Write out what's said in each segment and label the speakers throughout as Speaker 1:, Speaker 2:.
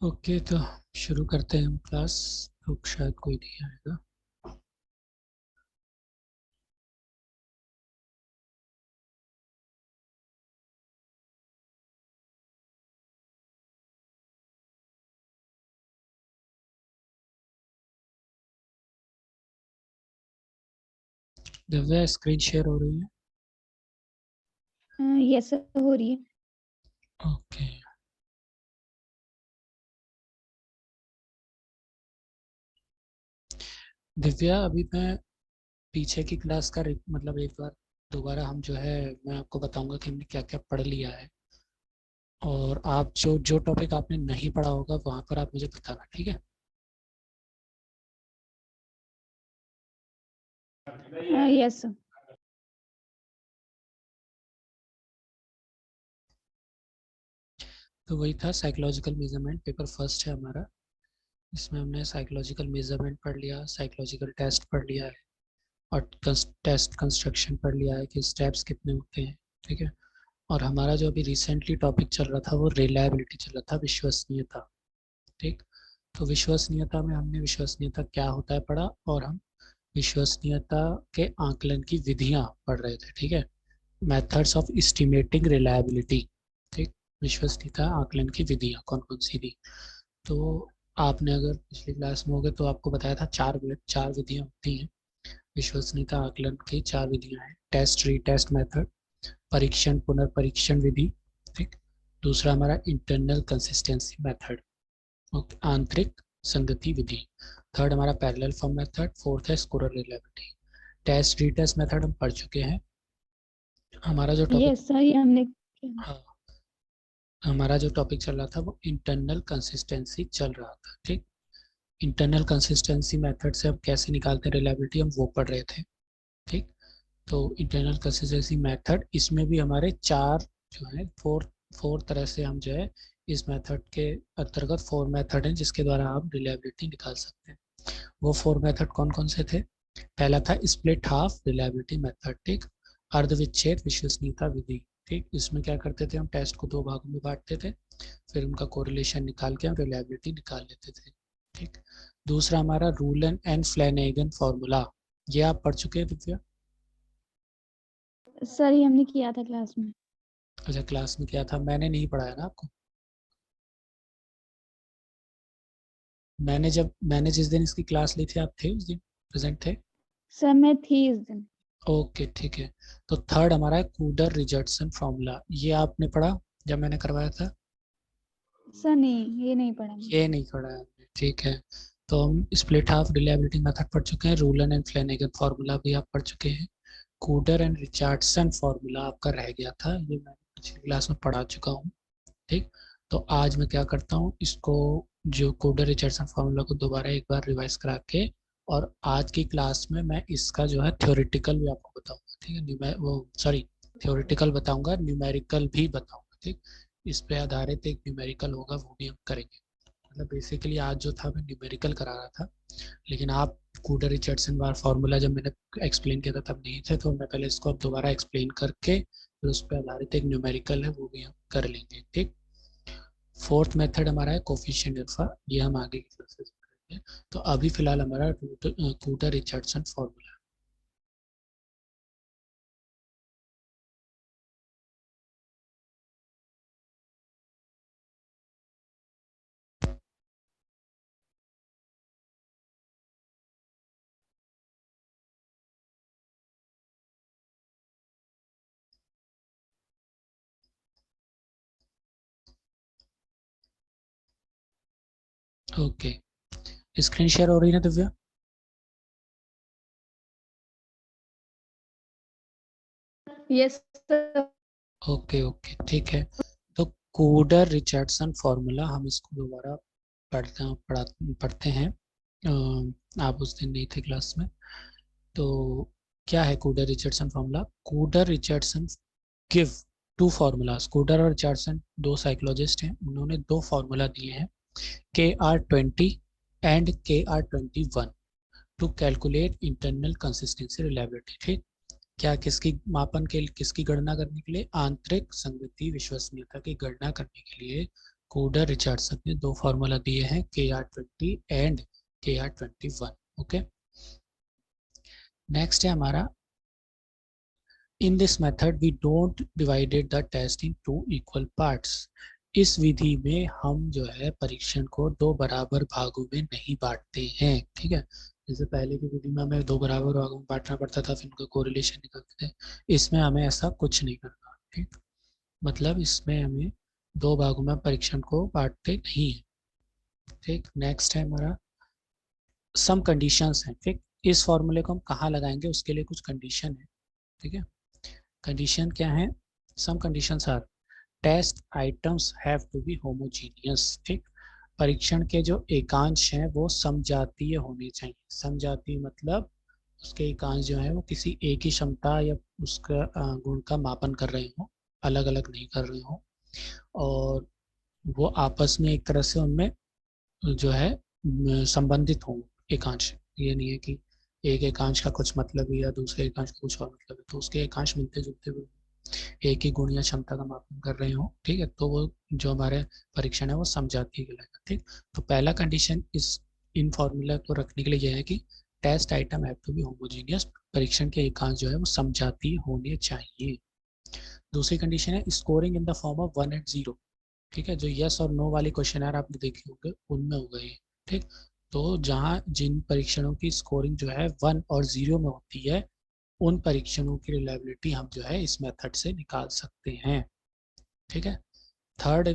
Speaker 1: Okay, तो शुरू करते हैं हम क्लास। तो शायद कोई नहीं आएगा। दिव्या, स्क्रीन शेयर हो रही है?
Speaker 2: यस हो रही है।
Speaker 1: ओके। दिव्या, अभी मैं पीछे की क्लास का मतलब एक बार दोबारा हम जो है मैं आपको बताऊंगा कि हमने क्या क्या पढ़ लिया है। और आप जो जो टॉपिक आपने नहीं पढ़ा होगा वहां पर आप मुझे बताना, ठीक है?
Speaker 2: यस।
Speaker 1: तो वही था, साइकोलॉजिकल मेजरमेंट पेपर फर्स्ट है हमारा। इसमें हमने साइकोलॉजिकल मेजरमेंट पढ़ लिया, साइकोलॉजिकल टेस्ट पढ़ लिया है, और टेस्ट कंस्ट्रक्शन पढ़ लिया है कि स्टेप्स कितने होते हैं। ठीक है। और हमारा जो अभी रिसेंटली टॉपिक चल रहा था वो रिलायबिलिटी चल रहा था, विश्वसनीयता। ठीक। तो विश्वसनीयता में हमने विश्वसनीयता क्या होता है पढ़ा, और हम विश्वसनीयता के आकलन की विधियां पढ़ रहे थे। ठीक है। Methods of estimating reliability. ठीक। विश्वसनीयता आकलन की विधियां कौन कौन सी थी? तो आपने अगर पिछली क्लास में होगे तो आपको बताया था चार विधियां होती हैं। विश्वसनीयता आकलन की चार विधियां हैं: टेस्ट, रीटेस्ट मेथड, परीक्षण पुनर्परीक्षण विधि। ठीक। दूसरा हमारा इंटरनल कंसिस्टेंसी मेथड, आंतरिक संगति विधि। थर्ड हमारा पैरेलल फॉर्म मेथड। फोर्थ है scorer reliability. Test retest method हम पढ़ चुके हैं। हमारा जो टॉपिक
Speaker 2: यस सर, ये हमने किया।
Speaker 1: हाँ, हमारा जो टॉपिक चल रहा था वो इंटरनल कंसिस्टेंसी चल रहा था। ठीक। इंटरनल कंसिस्टेंसी मेथड से हम कैसे निकालते हैं रिलायबिलिटी, हम वो पढ़ रहे थे। ठीक। तो इंटरनल कंसिस्टेंसी मेथड, इसमें भी हमारे चार जो है फोर तरह से हम जो है इस मेथड के अंतर्गत फोर मेथड हैं जिसके द्वारा आप रिलायबिलिटी निकाल सकते हैं। वो फोर मेथड कौन कौन से थे? पहला था स्प्लिट हाफ रिलायबिलिटी मेथड। ठीक। अर्धविच्छेद विश्वसनीयता विधि। ठीक। इसमें क्या करते थे, हम टेस्ट को दो भागों में बांटते थे, फिर उनका कोरिलेशन निकाल के हम रिलायबिलिटी निकाल लेते थे। ठीक। दूसरा हमारा रूलन एंड फ्लैनेगन फॉर्मूला, ये आप पढ़ चुके हैं दिव्या?
Speaker 2: सर ये हमने किया था क्लास में।
Speaker 1: अच्छा, क्लास में क्या था? मैंने नहीं पढ़ाया ना आपको। मैंने जिस दिन इसकी क्लास ली थी आप थे उस दिन, प्रेजेंट थे?
Speaker 2: सर मैं थी इस दिन।
Speaker 1: ओके, ठीक है। तो थर्ड हमारा है कूडर रिचर्डसन फॉर्मूला, ये आपने पढ़ा जब मैंने करवाया था?
Speaker 2: सर नहीं, ये नहीं पढ़ा मैं।
Speaker 1: ये नहीं पढ़ा है आपने, ठीक है। तो हम स्प्लिट हाफ रिलायबिलिटी मेथड पढ़ चुके हैं, रूलन एंड फ्लेनेगन फार्मूला भी आप पढ़ चुके हैं। कूडर एंड रिचर्डसन फार्मूला आपका रह गया था, ये मैं पिछली क्लास में पढ़ा चुका हूँ। ठीक। तो आज मैं क्या करता हूँ, इसको जो कोडर रिचर्डसन फार्मूला को दोबारा एक बार रिवाइज करा के, और आज की क्लास में मैं इसका जो है थ्योरेटिकल भी आपको बताऊंगा। ठीक है। वो सॉरी, थ्योरेटिकल बताऊंगा, न्यूमेरिकल भी बताऊंगा। ठीक। इस पे आधारित एक न्यूमेरिकल होगा, वो भी हम करेंगे। मतलब बेसिकली आज जो था मैं न्यूमेरिकल करा रहा था, लेकिन आप कूडर रिचर्डसन बार फार्मूला जब मैंने एक्सप्लेन किया था तब नहीं थे, तो मैं पहले इसको अब दोबारा एक्सप्लेन करके फिर उस पर आधारित एक न्यूमेरिकल है वो भी हम कर लेंगे। ठीक। फोर्थ मेथड हमारा है कोफिशिएंट अल्फा, ये हम आगे की क्लासेस में करेंगे। तो अभी फिलहाल हमारा Kuder Richardson formula. Okay, screen share हो रही है ना Divya?
Speaker 2: Yes sir.
Speaker 1: Okay okay, ठीक है। तो कूडर रिचर्डसन फॉर्मूला हम इसको दोबारा पढ़ते हैं। आप उस दिन नहीं थे क्लास में। तो क्या है Kuder Richardson formula? Kuder Richardson give two formulas. Kuder और रिचर्डसन दो साइकोलॉजिस्ट हैं, उन्होंने दो फार्मूला दिए हैं, KR20 and KR21, to calculate internal consistency reliability. ठीक। क्या किसकी मापन के किसकी गणना करने के लिए? आंतरिक संगति विश्वसनीयता की गणना करने के लिए कूडर रिचर्डसन ने 2 फार्मूला दिए हैं KR20 and KR21. Okay, next है हमारा in this method we don't divided the test in 2 equal parts. इस विधि में हम जो है परीक्षण को 2 बराबर भागों में नहीं बांटते हैं. ठीक है, जैसे पहले की विधि में हमें 2 बराबर भागों में बांटना पड़ता था, फिर उनका कोरिलेशन निकालते थे. इसमें हमें ऐसा कुछ नहीं करना. ठीक, मतलब इसमें हमें 2 भागों में परीक्षण को बांटते नहीं है. ठीक, नेक्स्ट है हमारा सम कंडीशंस हैं. ठीक, इस फॉर्मूले को हम कहाँ लगाएंगे उसके लिए कुछ कंडीशन है. ठीक है, कंडीशन क्या है? Some conditions are test items have to be homogeneous. ठीक, परीक्षण के जो एकांश हैं वो समजातीय होने चाहिए. समजातीय मतलब उसके एकांश जो है वो किसी एक ही क्षमता या उसका गुण का मापन कर रहे हो, अलग अलग नहीं कर रहे हो, और वो आपस में एक तरह से उनमें जो है संबंधित हो एकांश. ये नहीं है कि एक एकांश का कुछ मतलब है या दूसरे एकांश का कुछ और मतलब है, तो उसके एकांश मिलते जुलते हुए एक ही गुण या क्षमता का मापन कर रहे हो. ठीक है, तो वो जो हमारे परीक्षण है वो समजातीय कहलाएगा. ठीक, तो पहला कंडीशन इस इन फॉर्मूला को रखने के लिए यह है कि test item have to be homogeneous. परीक्षण के एकांश जो है वो समजातीय होने चाहिए. दूसरी कंडीशन है scoring in the form of 1 and 0. ठीक है, जो यस और नो वाले क्वेश्चन आपने देखे होंगे उनमें होगा ये. ठीक, तो जहाँ जिन परीक्षणों की स्कोरिंग जो है 1 और 0 में होती है उन परीक्षणों की रिलायबिलिटी हम जो है इस मेथड से निकाल सकते हैं. ठीक है, थर्ड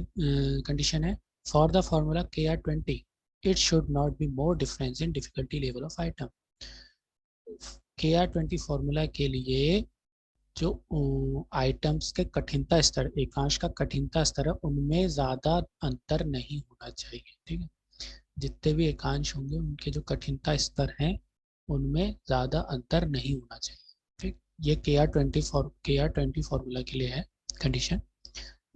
Speaker 1: कंडीशन है for the formula KR20 it should not be more difference in difficulty level of item. KR20 formula के लिए जो आइटम्स के कठिनता स्तर, एकांश का कठिनता स्तर है, उनमें ज़्यादा अंतर नहीं होना चाहिए. ठीक है, जितने भी एकांश होंगे उनके जो कठिनता स्तर हैं उनमें ज़्यादा अंतर नहीं होना चाहिए. ठीक, ये KR20 फॉर्मूला के लिए है कंडीशन.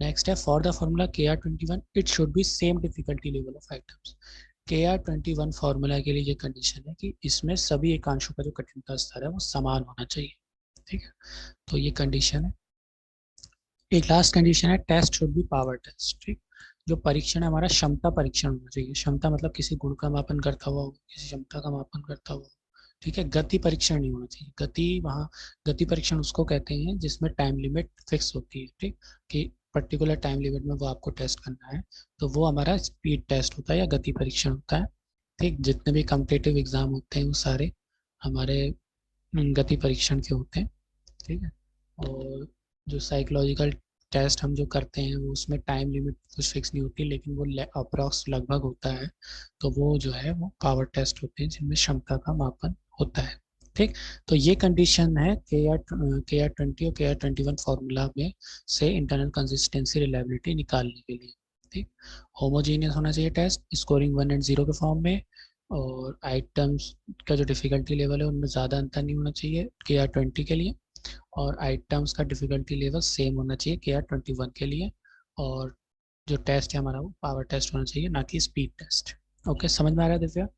Speaker 1: नेक्स्ट है for the formula KR21 it should be same difficulty level of items. KR21 formula के लिए ये कंडीशन है कि इसमें सभी एकांशों का जो कठिनता स्तर है वो समान होना चाहिए. ठीक है, तो ये कंडीशन है. एक लास्ट कंडीशन है test should be power test. ठीक, जो परीक्षण है हमारा क्षमता परीक्षण होना चाहिए. क्षमता मतलब किसी गुण का मापन करता हुआ, किसी क्षमता का मापन करता हुआ. ठीक है, गति परीक्षण नहीं होना चाहिए. गति परीक्षण उसको कहते हैं जिसमें टाइम लिमिट फिक्स होती है. ठीक, कि पर्टिकुलर टाइम लिमिट में वो आपको टेस्ट करना है, तो वो हमारा स्पीड टेस्ट होता है या गति परीक्षण होता है. ठीक, जितने भी कॉम्पिटिटिव एग्जाम होते हैं वो सारे हमारे गति परीक्षण के होते हैं. ठीक है, और जो साइकोलॉजिकल टेस्ट हम जो करते हैं वो उसमें टाइम लिमिट कुछ फिक्स नहीं होती, लेकिन वो अप्रॉक्स लगभग होता है, तो वो जो है वो पावर टेस्ट होते हैं जिनमें क्षमता का मापन होता है. ठीक, तो ये कंडीशन है KR20 और KR21 फॉर्मूला में से इंटरनल कंसिस्टेंसी रिलायबिलिटी निकालने के लिए. ठीक, होमोजीनियस होना चाहिए टेस्ट, स्कोरिंग 1 एंड 0 के फॉर्म में, और आइटम्स का जो डिफिकल्टी लेवल है उनमें ज़्यादा अंतर नहीं होना चाहिए KR20 के लिए, और आइटम्स का डिफिकल्टी लेवल सेम होना चाहिए KR21 के लिए, और जो टेस्ट है हमारा वो पावर टेस्ट होना चाहिए, ना कि स्पीड टेस्ट. ओके, समझ में आ रहा है दिव्या?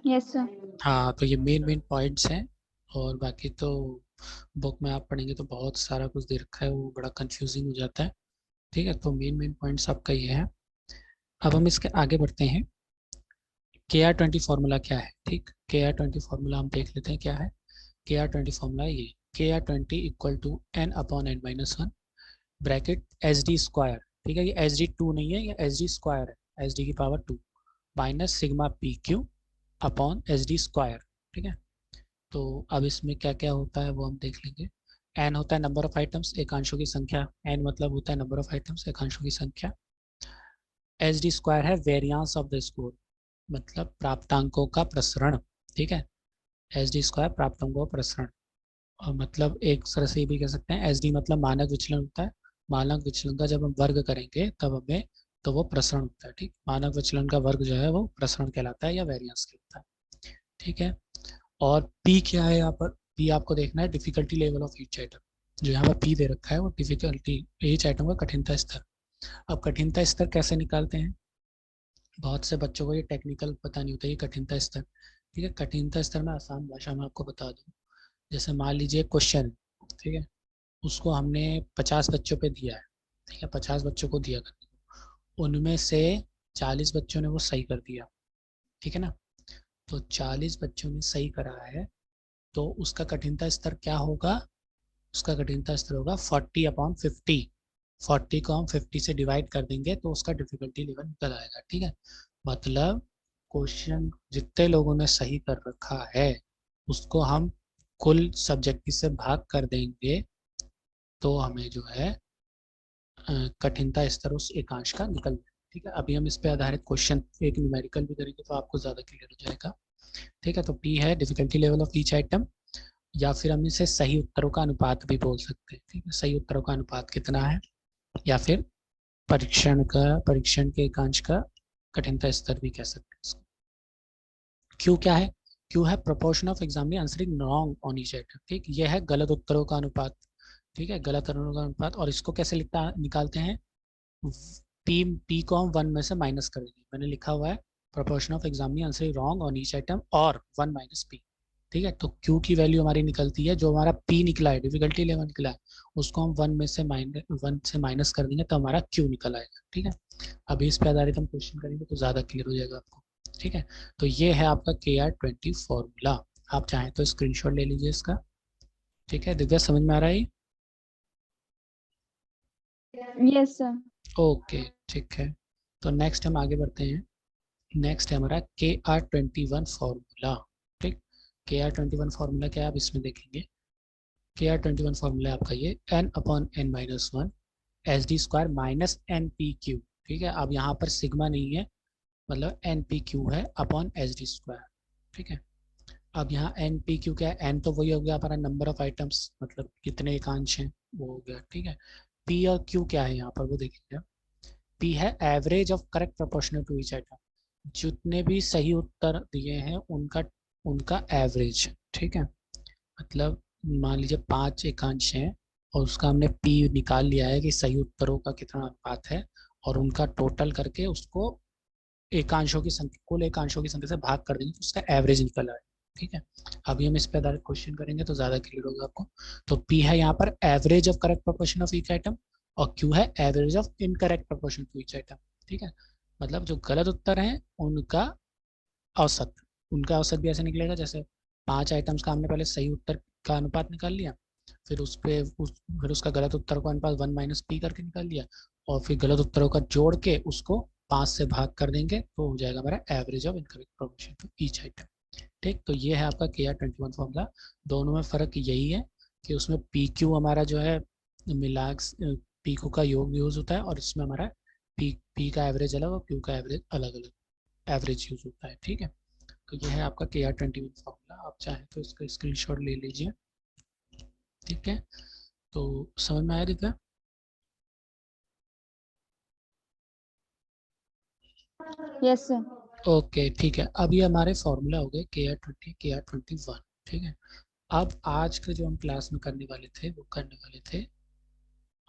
Speaker 2: Yes sir.
Speaker 1: हाँ, तो ये मेन पॉइंट्स हैं, और बाकी तो बुक में आप पढ़ेंगे तो बहुत सारा कुछ दे रखा है, वो बड़ा कंफ्यूजिंग हो जाता है. ठीक है, तो मेन पॉइंट्स आपका ये है. अब हम इसके आगे बढ़ते हैं. KR20 फॉर्मूला क्या है? ठीक, KR20 फॉर्मूला हम देख लेते हैं क्या है. KR20 फॉर्मूला ये KR20 equal to n/n-1 bracket SD square. ठीक है, ये SD2 नहीं है, ये SD स्क्वायर है, SD की power 2 minus sigma PQ upon SD square. ठीक है, तो अब इसमें क्या क्या होता है वो हम देख लेंगे. n होता है नंबर ऑफ आइटम्स, एकांशों की संख्या. n मतलब होता है नंबर ऑफ आइटम्स, एकांशों की संख्या. SD स्क्वायर है वेरियांस ऑफ द स्कोर, मतलब प्राप्तांकों का प्रसरण. ठीक है, SD स्क्वायर प्राप्तांकों का प्रसरण, और मतलब एक तरह से ये भी कह सकते हैं SD मतलब मानक विचलन होता है. मानक विचलन का जब हम वर्ग करेंगे तब हमें, तो वो प्रसरण होता है. ठीक, मानक विचलन का वर्ग जो है वो प्रसरण कहलाता है या वेरिएंस कहलाता है. ठीक है, और P क्या है यहाँ पर? P आपको देखना है difficulty level of each item. जो यहाँ पर P दे रखा है वो डिफिकल्टी ईच आइटम का कठिनता स्तर. अब कठिनता स्तर कैसे निकालते हैं? बहुत से बच्चों को ये टेक्निकल पता नहीं होता ये कठिनता स्तर. ठीक है, कठिनता स्तर में आसान भाषा में आपको बता दूं. जैसे मान लीजिए क्वेश्चन, ठीक है, उसको हमने 50 बच्चों पे दिया है. ठीक है, 50 बच्चों को दिया करने को, उनमें से 40 बच्चों ने वो सही कर दिया, ठीक है ना। तो 40 बच्चों ने सही करा है, तो उसका कठिनता स्तर क्या होगा, उसका कठिनता स्तर होगा 40/50। 40 को हम 50 से डिवाइड कर देंगे तो उसका डिफिकल्टी लेवल निकल आएगा, ठीक है। मतलब क्वेश्चन जितने लोगों ने सही कर रखा है उसको हम कुल सब्जेक्टिव से भाग कर देंगे, तो हमें जो है कठिनता स्तर उस एकांश का निकल जाएगा, ठीक है। अभी हम इस पे आधारित क्वेश्चन एक न्यूमेरिकल भी करेंगे तो आपको ज़्यादा क्लियर हो जाएगा, ठीक है। तो पी है difficulty level of each item, या फिर हम इसे सही उत्तरों का अनुपात भी बोल सकते हैं, ठीक है। सही उत्तरों का अनुपात कितना है, या फिर परीक्षण के एकांश का कठिनता स्तर भी कह सकते हैं इसको। क्यू क्या है, क्यू है proportion of examinee answering wrong on each item, ठीक। यह है गलत उत्तरों का अनुपात, ठीक है, गलत उत्तरों का अनुपात। और इसको कैसे लिखता निकालते हैं, पी को हम 1 में से माइनस कर देंगे, मैंने लिखा हुआ है proportion of examinee answering wrong on each item और 1 माइनस पी, ठीक है। तो क्यू की वैल्यू हमारी निकलती है, जो हमारा पी निकला है डिफिकल्टी लेवल निकला है उसको हम 1 से माइनस कर देंगे तो हमारा क्यू निकल आएगा, ठीक है। अभी इस पे आधारित हम क्वेश्चन करेंगे तो ज़्यादा क्लियर हो जाएगा आपको, ठीक है। तो ये है आपका KR20 फॉर्मूला, आप चाहें तो स्क्रीनशॉट ले लीजिए इसका, ठीक है। दिव्या समझ में आ रहा है?
Speaker 2: Yes sir.
Speaker 1: ओके, ठीक है। तो नेक्स्ट हम आगे बढ़ते हैं। नेक्स्ट है हमारा KR21 फॉर्मूला, ठीक। KR21 फॉर्मूला क्या है आप इसमें देखेंगे। KR21 फॉर्मूला है आपका ये n/n-1 SD² माइनस NPQ, ठीक है। अब यहाँ पर सिग्मा नहीं है, मतलब NPQ है अपॉन SD², ठीक है। अब यहाँ NPQ क्या है, n तो वही हो गया हमारा नंबर ऑफ आइटम्स, मतलब कितने एकांश हैं वो हो गया, ठीक है। P और Q क्या है यहाँ पर वो देखेंगे। P है average of correct proportional to each item, जितने भी सही उत्तर दिए हैं उनका उनका एवरेज, ठीक है। मतलब मान लीजिए 5 एकांश हैं और उसका हमने P निकाल लिया है कि सही उत्तरों का कितना अनुपात है, और उनका टोटल करके उसको एकांशों की संख्या, कुल एकांशों की संख्या से भाग कर देंगे तो उसका एवरेज निकल आएगा, ठीक है। अभी हम इस पे आधारित क्वेश्चन करेंगे तो ज्यादा क्लियर होगा आपको। तो P है यहाँ पर average of correct proportion of each item, और Q है average of incorrect proportion to each item, ठीक है। मतलब जो गलत उत्तर हैं उनका औसत, उनका औसत भी ऐसे निकलेगा जैसे 5 आइटम्स का हमने पहले सही उत्तर का अनुपात निकाल लिया, फिर फिर उसका गलत उत्तर का अनुपात 1 - P करके निकाल लिया, और फिर गलत उत्तरों का जोड़ के उसको 5 से भाग कर देंगे तो हो जाएगा हमारा average of incorrect proportion to each item, ठीक। तो ये है आपका KR21 फॉर्मूला। दोनों में फ़र्क यही है कि उसमें PQ हमारा जो है मिला PQ का योग यूज़ होता है, और इसमें हमारा P का एवरेज अलग और Q का एवरेज अलग अलग एवरेज यूज़ होता है, ठीक है। तो ये है आपका KR21 फॉर्मूला, आप चाहें तो इसका स्क्रीनशॉट ले लीजिए, ठीक है। तो समझ में आया दिखा?
Speaker 2: Yes sir.
Speaker 1: ओके, ठीक है। अब ये हमारे फॉर्मूला हो गए KR20 KR21, ठीक है। अब आज के जो हम क्लास में करने वाले थे वो करने वाले थे,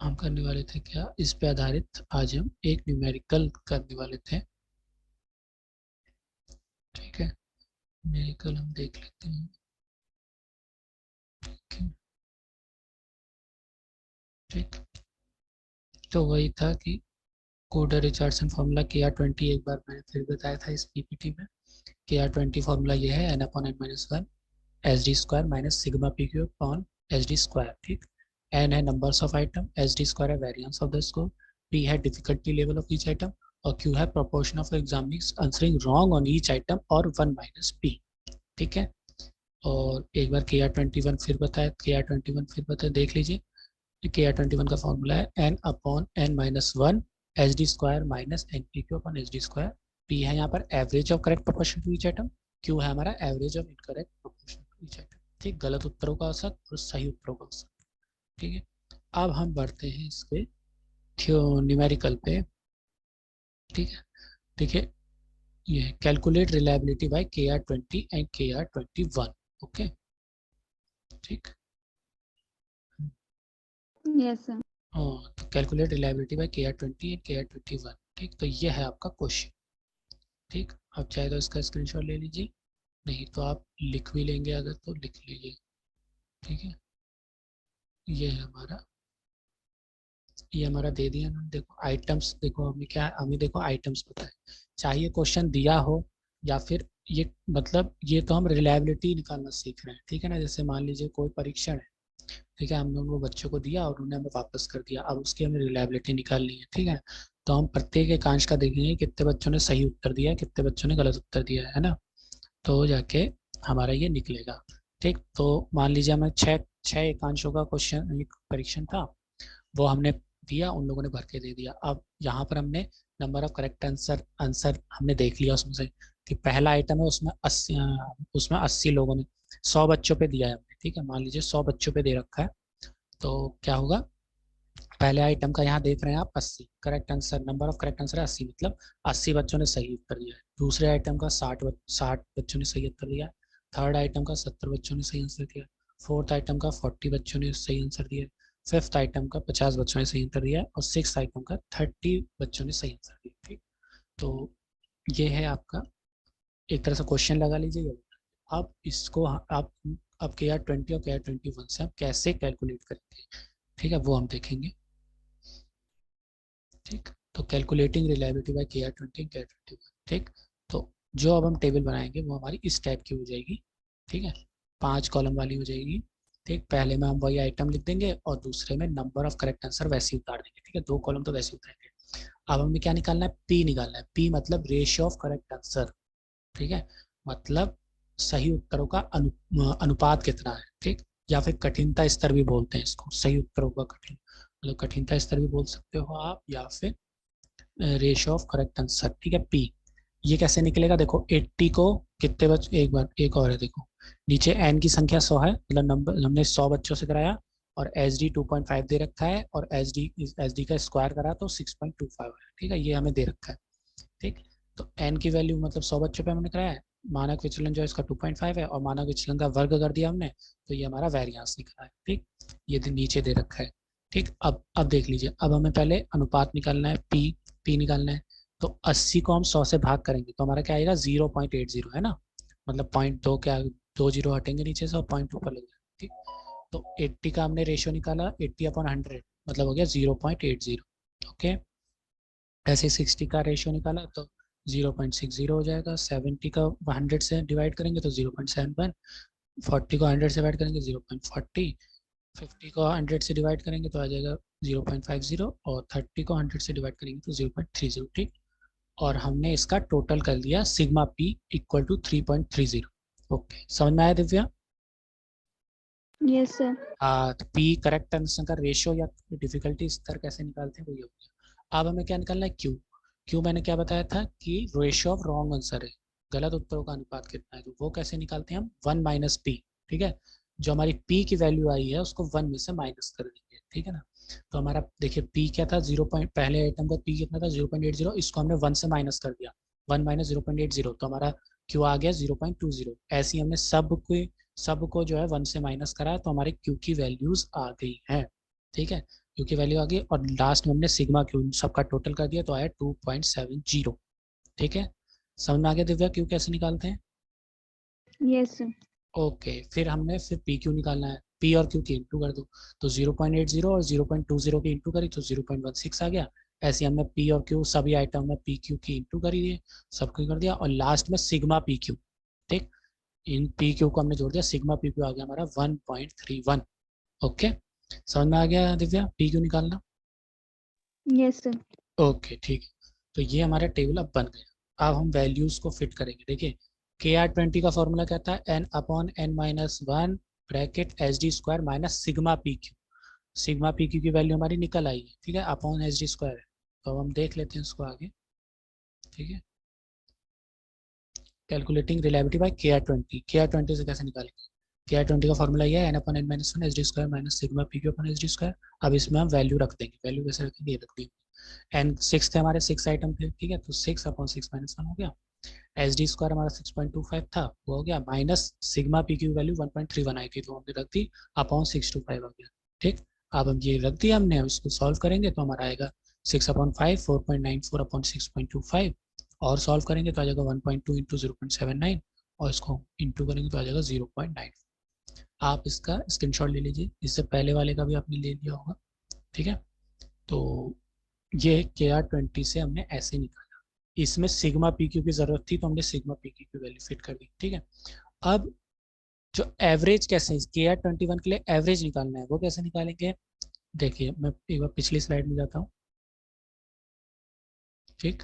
Speaker 1: हम करने वाले थे क्या, इस पे आधारित आज हम एक न्यूमेरिकल करने वाले थे, ठीक है। न्यूमेरिकल हम देख लेते हैं, ठीक है, ठीक। तो वही था कि कोडर रिचर्डसन फॉर्मूला KR20 एक बार मैंने फिर बताया था इस PPT में। KR20 फॉर्मूला ये है n/n-1 SD² minus sigma PQ upon SD², ठीक। n है नंबर्स ऑफ आइटम, SD² है variance of the score, P है difficulty level of each item, और Q है proportion of examiners answering wrong on each item और 1 - P, ठीक है। और एक बार KR21 फिर बताया, KR21 फिर बताया देख लीजिए। KR21 का फॉर्मूला है n/n-1 SD² minus NPQ upon SD²। P है यहाँ पर average of correct proportion to each item, Q है हमारा average of incorrect proportion to each item, ठीक। गलत उत्तरों का औसत और सही उत्तरों का औसत, ठीक है। अब हम बढ़ते हैं इसके न्यूमेरिकल पे, ठीक है। देखिए ये calculate reliability by KR20 and KR21, okay, ठीक।
Speaker 2: Yes sir.
Speaker 1: तो calculate reliability by KR20 and KR21, ठीक। तो ये है आपका क्वेश्चन, ठीक। आप चाहे तो इसका स्क्रीनशॉट ले लीजिए, नहीं तो आप लिख भी लेंगे अगर तो लिख लीजिए, ठीक है। ये है हमारा ये हमारा दे दिया ना, देखो आइटम्स, देखो हमें क्या, हमें देखो आइटम्स पता है, चाहे क्वेश्चन दिया हो या फिर ये, मतलब ये तो हम रिलायबिलिटी निकालना सीख रहे हैं, ठीक है ना। जैसे मान लीजिए कोई परीक्षण है, ठीक है, हमने उनको बच्चों को दिया और उन्होंने हमें वापस कर दिया, अब उसकी हमें रिलायबिलिटी निकालनी है, ठीक है। तो हम प्रत्येक एकांश का देखेंगे कितने बच्चों ने सही उत्तर दिया है, कितने बच्चों ने गलत उत्तर दिया है ना। तो जाके हमारा ये निकलेगा। ठीक, तो मान लीजिए हमें छः छः एकांशों का क्वेश्चन, एक परीक्षण था, वो हमने दिया, उन लोगों ने भर के दे दिया। अब यहाँ पर हमने number of correct answer answer हमने देख लिया उसमें से, कि पहला आइटम है उसमें 80, उसमें 80 लोगों ने 100 बच्चों पे दिया है हमने, ठीक है, मान लीजिए 100 बच्चों पे दे रखा है। तो क्या होगा, पहले आइटम का यहाँ देख रहे हैं आप 80 correct answer, number of correct answer है 80, मतलब 80 बच्चों ने सही उत्तर दिया है। दूसरे आइटम का 60 बच्चों ने सही उत्तर दिया है। थर्ड आइटम का 70 बच्चों ने सही आंसर दिया। फोर्थ आइटम का 40 बच्चों ने सही आंसर दिया। फिफ्थ आइटम का 50 बच्चों ने सही आंसर दिया है, और सिक्स आइटम का 30 बच्चों ने सही आंसर दिया। ठीक, तो ये है आपका, एक तरह से क्वेश्चन लगा लीजिए। अब इसको आप, अब के आर 20 और के आर 21 से आप कैसे कैलकुलेट करेंगे, ठीक है, वो हम देखेंगे। ठीक, तो कैलकुलेटिंग रिलायबिलिटी बाय के आर 20 के आर 21। ठीक, तो जो अब हम टेबल बनाएंगे वो हमारी इस टाइप की हो जाएगी, ठीक है, 5 कॉलम वाली हो जाएगी। ठीक, पहले में हम वही आइटम लिख देंगे और दूसरे में नंबर ऑफ करेक्ट आंसर वैसे ही उतार देंगे, ठीक है, 2 कॉलम तो वैसे ही उतारेंगे। अब हमें क्या निकालना है, पी निकालना है। पी मतलब रेशियो ऑफ करेक्ट आंसर, ठीक है, मतलब सही उत्तरों का अनुपात कितना है, ठीक, या फिर कठिनता स्तर भी बोलते हैं इसको, सही उत्तरों का कठिन, मतलब कठिनता स्तर भी बोल सकते हो आप, या फिर रेशियो ऑफ करेक्ट आंसर, ठीक है, पी। ये कैसे निकलेगा, देखो 80 को कितने बच्चे, एक बार एक और है, देखो नीचे एन की संख्या 100 है, मतलब नंबर हमने 100 बच्चों से कराया, और एच डी 2.5 दे रखा है, और एच डी का स्क्वायर करा तो 6.25 है, ठीक है, ये हमें दे रखा है। ठीक, तो एन की वैल्यू मतलब 100 बच्चों पे हमने कराया है, मानक विचलन जो है इसका 2.5 है, और मानक विचलन का वर्ग कर दिया हमने, तो ये हमारा वेरियांस निकला है। ठीक, ये नीचे दे रखा है। ठीक, अब देख लीजिए, अब हमें पहले अनुपात निकालना है, पी निकालना है। तो 80 को हम 100 से भाग करेंगे तो हमारा क्या आएगा, 0.80 है ना, मतलब पॉइंट दो, क्या 2 जीरो हटेंगे नीचे से और पॉइंट ऊपर लग जाएगा। ठीक, तो 80 का हमने रेशियो निकाला, 80/100 मतलब हो गया 0.80। ओके, ऐसे 60 का रेशियो निकाला तो 0.60 हो जाएगा। 70 का 100 से डिवाइड करेंगे तो 0.71। 40 को 100 से डिवाइड करेंगे 0.40। 50 को 100 से डिवाइड करेंगे तो आ जाएगा 0.50, और 30 को 100 से डिवाइड करेंगे तो 0.30। ठीक, और हमने इसका टोटल कर दिया sigma P equal to 3.30। Okay, समझ में आया दिव्या?
Speaker 2: Yes, sir.
Speaker 1: तो पी करेक्ट आंसर का रेशियो या डिफिकल्टी स्तर कैसे निकालते हैं, वो ये हो गया। अब हमें क्या निकालना है, क्यू। क्यू मैंने क्या बताया था कि रेशियो ऑफ रॉन्ग आंसर है, गलत उत्तरों का अनुपात कितना है, तो वो कैसे निकालते हैं हम, 1 माइनस पी। ठीक है, जो हमारी पी की वैल्यू आई है उसको 1 में से माइनस कर देंगे, ठीक है ना। तो हमारा देखिए पी क्या था, 0 पॉइंट, पहले आइटम का पी कितना था 0.80, इसको हमने 1 से माइनस कर दिया, 1 माइनस 0.80, तो हमारा क्यू आ गया 0.20। ऐसे ही हमने सबको जो है 1 से माइनस करा है, तो हमारे क्यू की वैल्यूज आ गई हैं। ठीक है, क्यू की वैल्यू आ गई, और लास्ट में हमने सिग्मा क्यू सबका टोटल कर दिया तो आया 2.70। ठीक है, समझ में आ गया दिव्या क्यू कैसे निकालते हैं?
Speaker 2: Yes, sir.
Speaker 1: ओके, फिर हमने फिर पी क्यू निकालना है, पी और क्यू की इंटू कर दो, तो 0.80 और 0.20 की इंटू करी तो 0.16 आ गया। ऐसे हमने पी और क्यू सभी आइटम में पी क्यू की इंटू करी दिए, सबको कर दिया, और लास्ट में सिग्मा पी क्यू। ठीक, इन पी क्यू को हमने जोड़ दिया, सिग्मा पी क्यू आ गया हमारा 1.31। ओके, समझ में आ गया दिव्या पी क्यू निकालना?
Speaker 2: Yes, sir.
Speaker 1: ओके, ठीक है, तो ये हमारा टेबल अब बन गया। अब हम वैल्यूज को फिट करेंगे। देखिए के आर 20 का फॉर्मूला क्या था, n/n-1 bracket H D square minus sigma P Q. Sigma P Q की वैल्यू हमारी निकल आई है, ठीक है, अपॉन एच डी स्क्वायर है। तो अब हम देख लेते हैं इसको आगे। ठीक है, कैलकुलेटिंग रिलायबिलिटी बाय के आर 20। के आर 20 से कैसे निकालेंगे, के आर 20 का फॉर्मूला ये है n/n-1 H D square minus sigma P Q upon H D square. अब इसमें हम वैल्यू रख देंगे, वैल्यू कैसे रखेंगे, ये रख देंगे, एन 6 थे हमारे, 6 आइटम थे, ठीक है, तो 6/6 - 1 हो गया। एच डी स्क्वायर हमारा 6.25 था, वो हो गया, माइनस सिग्मा पी की वैल्यू 1.31 आई थी, तो हमने रख दी अपॉन 625 आ गया। ठीक, अब हम ये रख दिया हमने, अब इसको सॉल्व करेंगे तो हमारा आएगा 6/5 4.94/6.25, और सॉल्व करेंगे तो आ जाएगा 1.2 इंटू 0.79, और इसको इंटू करेंगे तो आ जाएगा 0.9। आप इसका स्क्रीनशॉट ले लीजिए, इससे पहले वाले का भी आपने ले लिया होगा। ठीक है, तो ये KR20 से हमने ऐसे निकाला, इसमें सिग्मा पी क्यू की जरूरत थी तो हमने सिग्मा पी क्यू की वैल्यू फिट कर दी, ठीक है। अब जो एवरेज कैसे, KR21 के लिए एवरेज निकालना है वो कैसे निकालेंगे, देखिए मैं एक बार पिछली स्लाइड में जाता हूँ, ठीक।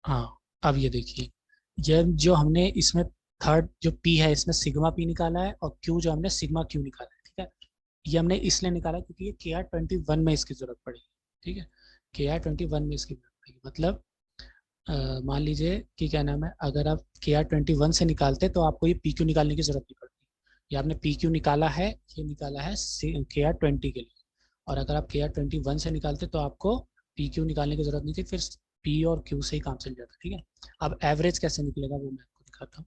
Speaker 1: हाँ, अब ये देखिए, ये जो हमने इसमें थर्ड जो पी है इसमें सिग्मा पी निकाला है, और क्यू जो हमने सिग्मा क्यू निकाला है, ठीक है। ये हमने इसलिए निकाला क्योंकि ये KR21 में इसकी जरूरत पड़ेगी, ठीक है। KR21 में इसकी जरूरत पड़ेगी, मतलब मान लीजिए कि क्या नाम है, अगर आप KR21 से निकालते तो आपको ये PQ निकालने की जरूरत नहीं पड़ती। ये आपने PQ निकाला है, ये निकाला है KR20 के लिए, और अगर आप KR21 से निकालते तो आपको PQ निकालने की जरूरत नहीं थी, फिर P और Q से ही काम चल जाता, ठीक है। अब एवरेज कैसे निकलेगा वो मैं आपको दिखाता हूँ।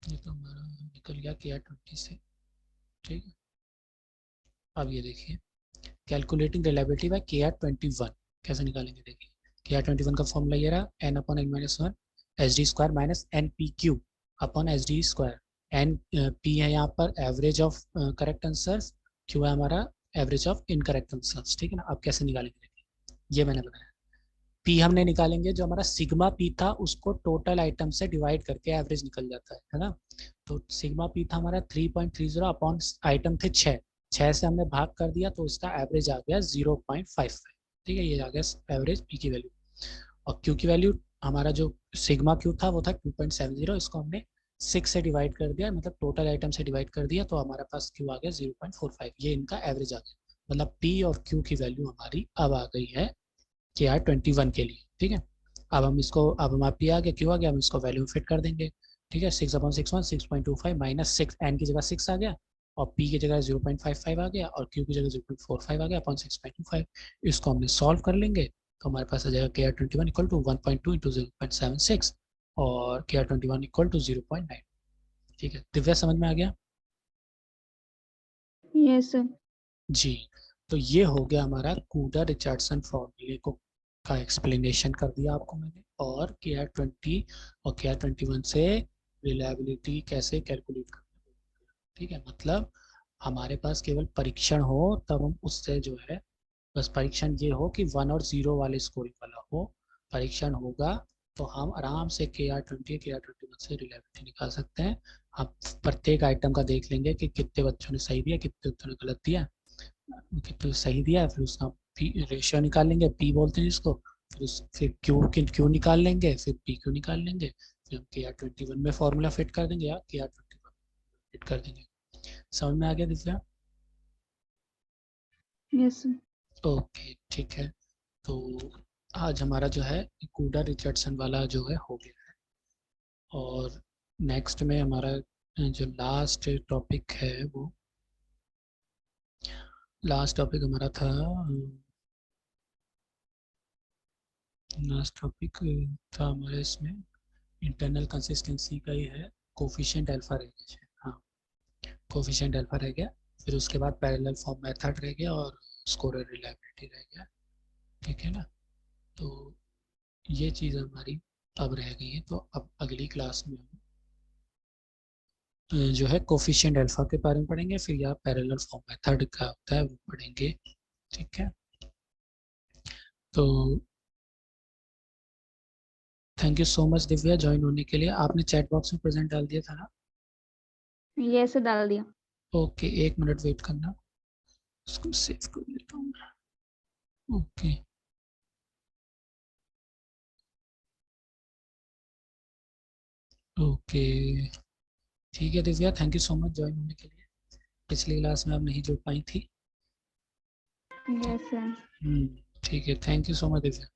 Speaker 1: ये तो हमारा निकल गया KR20 से, ठीक है। अब ये देखिए, कैलकुलेटिंग रिलायबिलिटी बाय KR21 कैसे निकालेंगे, देखिए KR21 का फॉर्मूला ये रहा, n/n-1 SD² minus NPQ upon SD square. N P है यहाँ पर average of correct answers, Q है हमारा एवरेज ऑफ इनकरेक्ट आंसर्स, ठीक है ना। अब कैसे निकालेंगे, देखिए ये मैंने बताया। पी हमने निकालेंगे, जो हमारा सिग्मा पी था उसको टोटल आइटम से डिवाइड करके एवरेज निकल जाता है ना। तो सिग्मा पी था हमारा 3.30 अपॉन आइटम थे 6 से हमने भाग कर दिया तो इसका एवरेज आ गया 0.55, ठीक है। ये आ गया एवरेज पी की वैल्यू। और क्यू की वैल्यू, हमारा जो सिग्मा क्यू था वो था 2.70, इसको हमने 6 से डिवाइड कर दिया, मतलब टोटल आइटम से डिवाइड कर दिया, तो हमारे पास क्यू आ गया 0.45, ये इनका एवरेज आ गया। मतलब पी और क्यू की वैल्यू हमारी अब आ गई है KR21 के लिए, ठीक है। अब हम इसको, अब हमारा पी आ गया, क्यू आ गया, हम इसको वैल्यू फिट कर देंगे, ठीक है। 6/61 6.25 माइनस 6, एन की जगह 6 आ गया, और पी की जगह 0.55 आ गया, और क्यू की जगह 0.45 आ गया अपॉन 6.25। इसको हमने सॉल्व कर लेंगे तो हमारे पास आ जाएगा KR21 इक्वल टू 1.2 इंटू 0.76, और KR21 इक्वल टू 0.9, ठीक है। दिव्या समझ में आ गया?
Speaker 2: Yes sir.
Speaker 1: जी। तो ये हो गया हमारा कूडर रिचर्डसन फॉर्मूले को का एक्सप्लेनेशन कर दिया आपको मैंने, और KR20 और KR21 से रिलायबिलिटी कैसे कैलकुलेट करते हैं, ठीक है। मतलब हमारे पास केवल परीक्षण हो तब हम उससे जो है, बस परीक्षण ये हो कि 1 और 0 वाले स्कोरिंग वाला हो, परीक्षण होगा तो हम आराम से KR20 KR21 से रिलेबिलिटी निकाल सकते हैं। हम प्रत्येक आइटम का देख लेंगे कि कितने बच्चों ने सही दिया, कितने बच्चों ने गलत दिया, कितने सही दिया है, फिर उसका पी रेशियो निकाल लेंगे, पी बोलते हैं इसको। फिर क्यू निकाल लेंगे, फिर PQ निकाल लेंगे, फिर हम KR21 में फॉर्मूला फिट कर देंगे या KR21 फिट कर देंगे। समझ में आ गया दिव्या?
Speaker 2: Yes sir.
Speaker 1: ओके, ठीक है। तो आज हमारा जो है कूडर रिचर्डसन वाला जो है हो गया है, और नेक्स्ट में हमारा जो लास्ट टॉपिक है वो, लास्ट टॉपिक हमारा था, लास्ट टॉपिक था हमारे इसमें इंटरनल कंसिस्टेंसी का ही है, कोफिशिएंट अल्फा रह गया, हाँ कोफिशिएंट अल्फा रह गया, फिर उसके बाद पैरेलल फॉर्म मेथड रह गया, और स्कोरर रिलायबिलिटी रह गया, ठीक है ना। तो ये चीज़ हमारी अब रह गई है, तो अब अगली क्लास में हम जो है कोफिशिएंट अल्फा के बारे में पढ़ेंगे, फिर यहाँ पैरेलल फॉर्म मेथड का होता है वो पढ़ेंगे, ठीक है। तो thank you so much Divya join होने के लिए। आपने चैट बॉक्स में प्रेजेंट डाल दिया था ना?
Speaker 2: यस सर, डाल दिया।
Speaker 1: ओके, 1 मिनट वेट करना, उसको सेव कर लेता हूँ। ओके, ओके, ठीक है Divya, thank you so much join होने के लिए। पिछली क्लास में आप नहीं जुड़ पाई थी।
Speaker 2: Yes sir.
Speaker 1: ठीक है, thank you so much Divya.